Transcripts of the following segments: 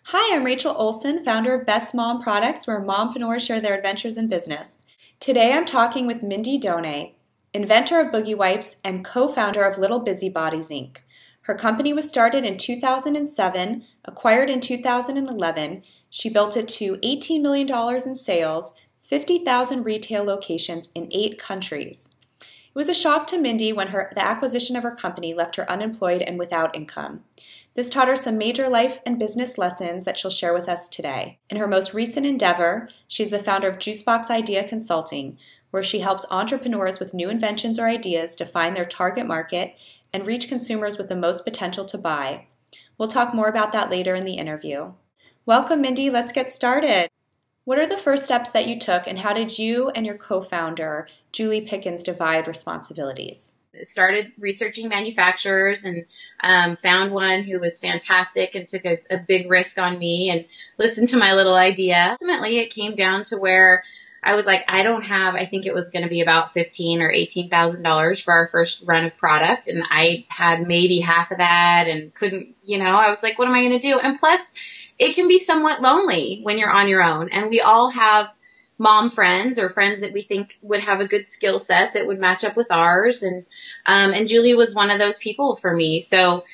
Hi, I'm Rachel Olson, founder of Best Mom Products, where mompreneurs share their adventures in business. Today I'm talking with Mindee Doney, inventor of Boogie Wipes and co-founder of Little Busybodies, Inc. Her company was started in 2007, acquired in 2011. She built it to $18 million in sales, 50,000 retail locations in 8 countries. It was a shock to Mindee when the acquisition of her company left her unemployed and without income. This taught her some major life and business lessons that she'll share with us today. In her most recent endeavor, she's the founder of Juicebox Idea Consulting, where she helps entrepreneurs with new inventions or ideas to find their target market and reach consumers with the most potential to buy. We'll talk more about that later in the interview. Welcome, Mindee. Let's get started. What are the first steps that you took, and how did you and your co-founder, Julie Pickens, divide responsibilities? Started researching manufacturers and found one who was fantastic and took a big risk on me and listened to my little idea. Ultimately, it came down to where I was like, I think it was going to be about $15,000 or $18,000 for our first run of product. And I had maybe half of that and couldn't, I was like, what am I going to do? And plus, it can be somewhat lonely when you're on your own. And we all have mom friends or friends that we think would have a good skill set that would match up with ours. And Julie was one of those people for me. So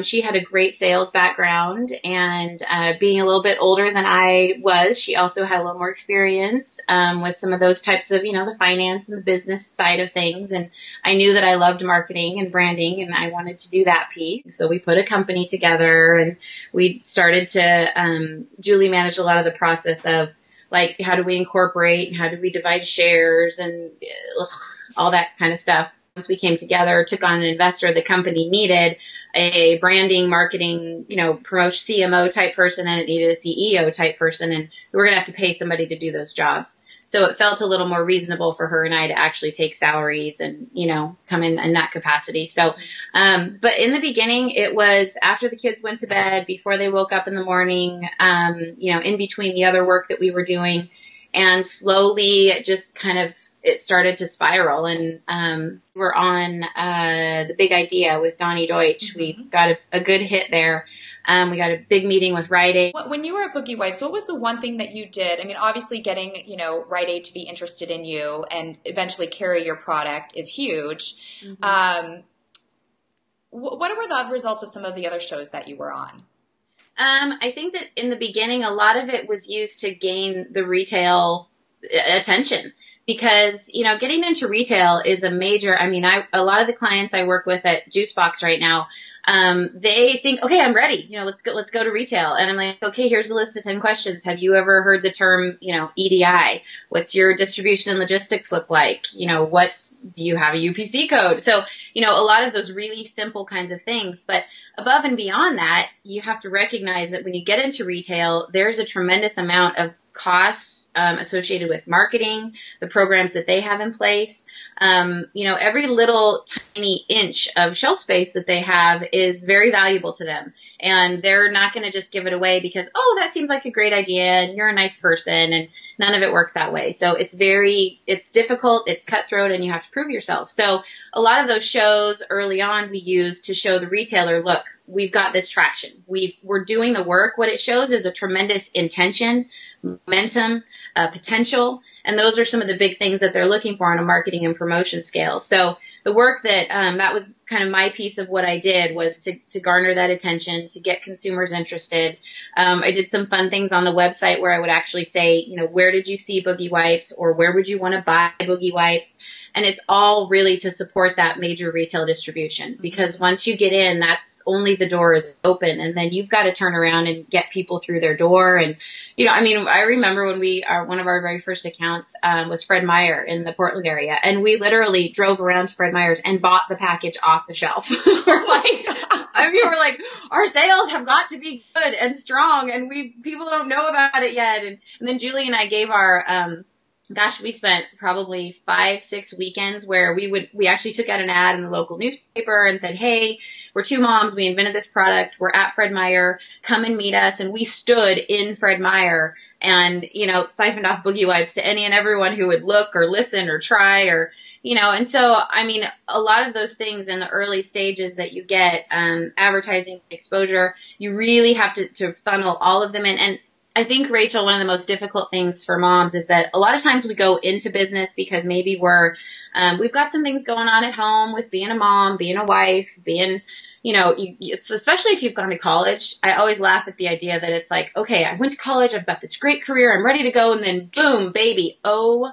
she had a great sales background, and being a little bit older than I was, she also had a little more experience with some of those types of, the finance and the business side of things. And I knew that I loved marketing and branding, and I wanted to do that piece. So we put a company together, and we started to, Julie managed a lot of the process of, like, how do we incorporate and how do we divide shares and all that kind of stuff. Once we came together, took on an investor, the company needed a branding, marketing, promotion CMO type person, and it needed a CEO type person, and we were going to have to pay somebody to do those jobs. So it felt a little more reasonable for her and I to actually take salaries and, come in that capacity. So, but in the beginning, it was after the kids went to bed, before they woke up in the morning, in between the other work that we were doing. And slowly just it started to spiral. And we're on the Big Idea with Donnie Deutsch. Mm-hmm. We got a good hit there. We got a big meeting with Rite Aid. When you were at Boogie Wipes, what was the one thing that you did? I mean, obviously getting, Rite Aid to be interested in you and eventually carry your product is huge. Mm-hmm. What were the results of some of the other shows that you were on? I think that in the beginning, a lot of it was used to gain the retail attention. Because, getting into retail is a major, a lot of the clients I work with at Juicebox right now, they think, okay, I'm ready. Let's go to retail. And I'm like, okay, here's a list of 10 questions. Have you ever heard the term, EDI? What's your distribution and logistics look like? Do you have a UPC code? So, a lot of those really simple kinds of things. But above and beyond that, you have to recognize that when you get into retail, there's a tremendous amount of costs associated with marketing, the programs that they have in place. Every little tiny inch of shelf space that they have is very valuable to them. And they're not going to just give it away because, oh, that seems like a great idea and you're a nice person, and none of it works that way. So it's difficult, it's cutthroat, and you have to prove yourself. So a lot of those shows early on we used to show the retailer, look, we've got this traction. We're doing the work. What it shows is a tremendous intention, momentum, potential, and those are some of the big things that they're looking for on a marketing and promotion scale. So the work that was kind of my piece of what I did was to garner that attention, to get consumers interested. I did some fun things on the website where I would actually say, where did you see Boogie Wipes, or where would you want to buy Boogie Wipes? And it's all really to support that major retail distribution, because once you get in, that's only the door is open, and then you've got to turn around and get people through their door. And, I remember when one of our very first accounts was Fred Meyer in the Portland area, and we literally drove around to Fred Meyer's and bought the package off the shelf. we're like, our sales have got to be good and strong, and people don't know about it yet. And then Julie and I gave our, we spent probably 5-6 weekends where we actually took out an ad in the local newspaper and said, hey, we're 2 moms. We invented this product. We're at Fred Meyer. Come and meet us. And we stood in Fred Meyer and, siphoned off Boogie Wipes to any and everyone who would look or listen or try or, And so, I mean, a lot of those things in the early stages that you get, advertising exposure, you really have to funnel all of them in. And I think, Rachel, one of the most difficult things for moms is that a lot of times we go into business because maybe we've got some things going on at home with being a mom, being a wife, being, especially if you've gone to college. I always laugh at the idea that it's like, okay, I went to college, I've got this great career, I'm ready to go, and then boom, baby, oh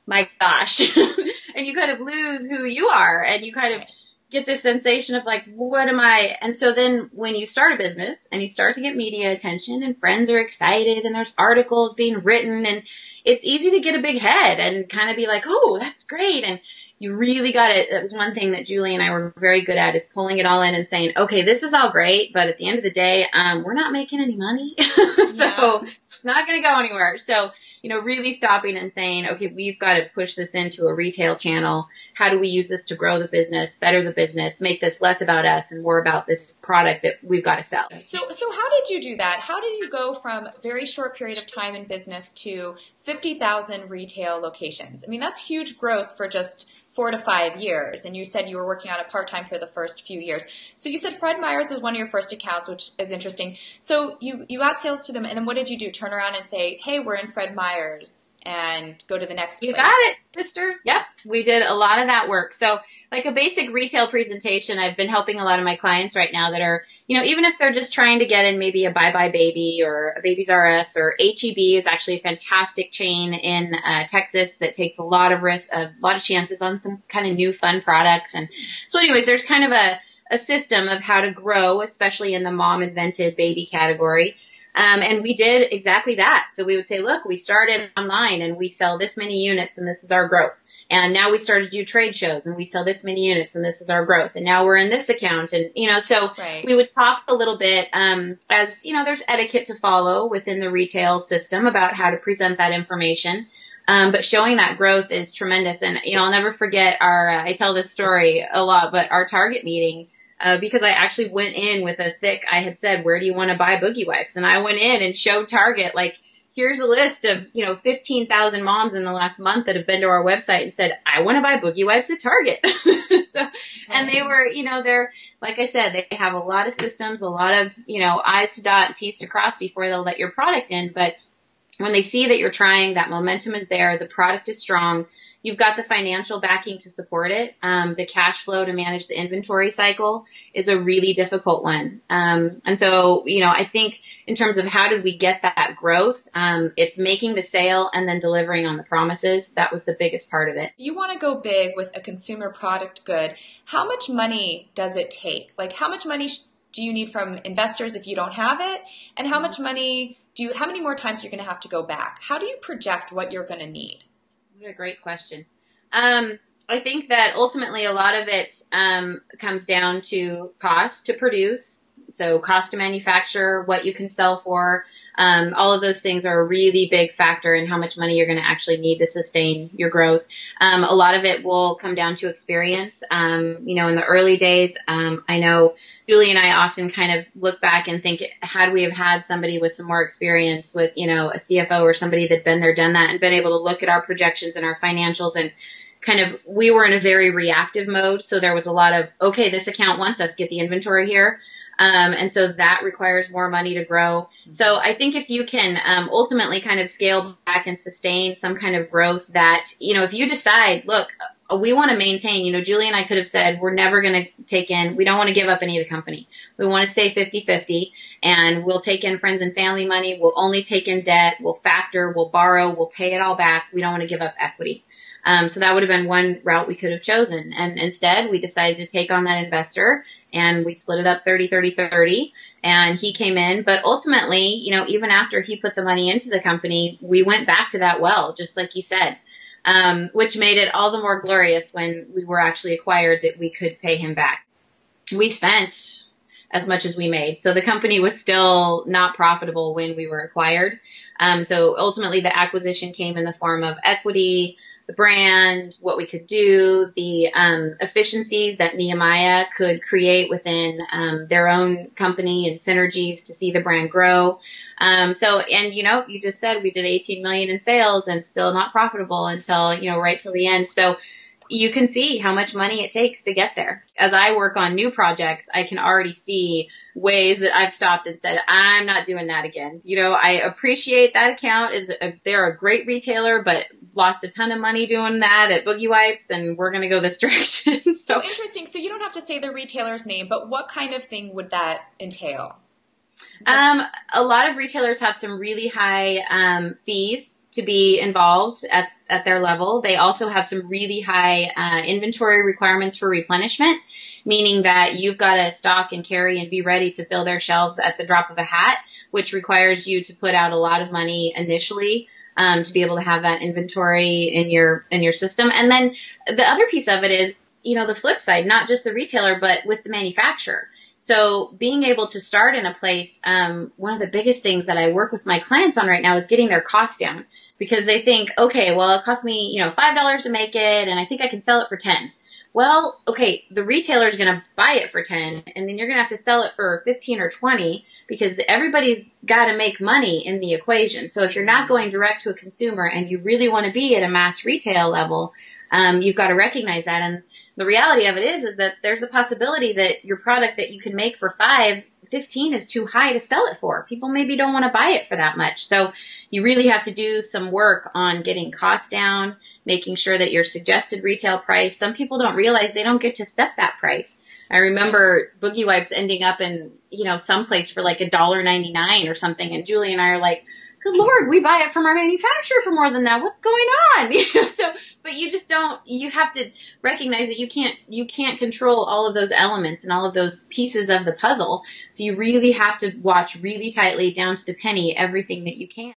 my gosh. And you kind of lose who you are, and you kind of get this sensation of like, what am I? And so then when you start a business and you start to get media attention and friends are excited and there's articles being written, and it's easy to get a big head and kind of be like, oh, that's great. And you really got it. That was one thing that Julie and I were very good at, is pulling it all in and saying, okay, this is all great, but at the end of the day, we're not making any money. So it's not going to go anywhere. So, really stopping and saying, okay, we've got to push this into a retail channel. How do we use this to grow the business, better the business, make this less about us and more about this product that we've got to sell? So how did you do that? How did you go from a very short period of time in business to 50,000 retail locations? I mean, that's huge growth for just 4 to 5 years. And you said you were working on it part-time for the first few years. So you said Fred Meyer's was one of your first accounts, which is interesting. So you got sales to them, and then what did you do? Turn around and say, hey, we're in Fred Meyer's, and go to the next place? You got it, sister. Yep. We did a lot of that work. So like a basic retail presentation, I've been helping a lot of my clients right now that are, even if they're just trying to get in maybe a Bye Bye Baby or a Babies R Us, or HEB is actually a fantastic chain in Texas that takes a lot of risk, a lot of chances on some kind of new fun products. And so anyways, there's kind of a system of how to grow, especially in the mom invented baby category. And we did exactly that. So we would say, look, we started online and we sell this many units and this is our growth. And now we started to do trade shows and we sell this many units and this is our growth. And now we're in this account. And, so we would talk a little bit, as, there's etiquette to follow within the retail system about how to present that information. But showing that growth is tremendous. And, I'll never forget I tell this story a lot, but our Target meeting, because I actually went in with I had said, where do you want to buy Boogie Wipes? And I went in and showed Target, like, here's a list of, 15,000 moms in the last month that have been to our website and said, I want to buy Boogie Wipes at Target. And they were, they're, like I said, they have a lot of systems, a lot of, I's to dot and T's to cross before they'll let your product in. But when they see that you're trying, that momentum is there, the product is strong, you've got the financial backing to support it. The cash flow to manage the inventory cycle is a really difficult one. And so, I think in terms of how did we get that growth, it's making the sale and then delivering on the promises. That was the biggest part of it. You want to go big with a consumer product good. How much money does it take? Like, how much money do you need from investors if you don't have it? And how much money how many more times are you going to have to go back? How do you project what you're going to need? What a great question. I think that ultimately a lot of it comes down to cost to produce. So cost to manufacture, what you can sell for, all of those things are a really big factor in how much money you're going to actually need to sustain your growth. A lot of it will come down to experience. In the early days, I know Julie and I often kind of look back and think, had we have had somebody with some more experience with, a CFO or somebody that'd been there, done that, and been able to look at our projections and our financials, and kind of, we were in a very reactive mode. So there was a lot of, okay, this account wants us, get the inventory here. And so that requires more money to grow. So I think if you can ultimately kind of scale back and sustain some kind of growth that, if you decide, look, we want to maintain, Julie and I could have said, we're never going to we don't want to give up any of the company. We want to stay 50-50, and we'll take in friends and family money. We'll only take in debt. We'll factor, we'll borrow, we'll pay it all back. We don't want to give up equity. So that would have been one route we could have chosen. And instead we decided to take on that investor, and we split it up 30-30-30, and he came in. But ultimately, even after he put the money into the company, we went back to that well, just like you said, which made it all the more glorious when we were actually acquired that we could pay him back. We spent as much as we made. So the company was still not profitable when we were acquired. So ultimately the acquisition came in the form of equity, the brand, what we could do, the efficiencies that Nehemiah could create within their own company, and synergies to see the brand grow. You just said we did 18 million in sales and still not profitable until, right till the end. So you can see how much money it takes to get there. As I work on new projects, I can already see ways that I've stopped and said, I'm not doing that again. You know, I appreciate that account. They're a great retailer, but lost a ton of money doing that at Boogie Wipes, and we're going to go this direction. So interesting. So you don't have to say the retailer's name, but what kind of thing would that entail? A lot of retailers have some really high fees to be involved at their level. They also have some really high inventory requirements for replenishment, meaning that you've got to stock and carry and be ready to fill their shelves at the drop of a hat, which requires you to put out a lot of money initially to be able to have that inventory in your system. And then the other piece of it is, you know, the flip side, not just the retailer, but with the manufacturer. So being able to start in a place, one of the biggest things that I work with my clients on right now is getting their costs down, because they think, okay, well, it cost me, you know, $5 to make it, and I think I can sell it for 10. Well, okay, the retailer is going to buy it for 10, and then you're going to have to sell it for 15 or 20, because everybody's got to make money in the equation. So if you're not going direct to a consumer and you really want to be at a mass retail level, you've got to recognize that. And the reality of it is that there's a possibility that your product that you can make for $5.15 is too high to sell it for. People maybe don't want to buy it for that much. So you really have to do some work on getting costs down, making sure that your suggested retail price, some people don't realize they don't get to set that price. I remember Boogie Wipes ending up in, you know, someplace for like $1.99 or something. And Julie and I are like, good Lord, we buy it from our manufacturer for more than that. What's going on? You know, so, but you just don't, you have to recognize that you can't control all of those elements and all of those pieces of the puzzle. So you really have to watch really tightly down to the penny everything that you can.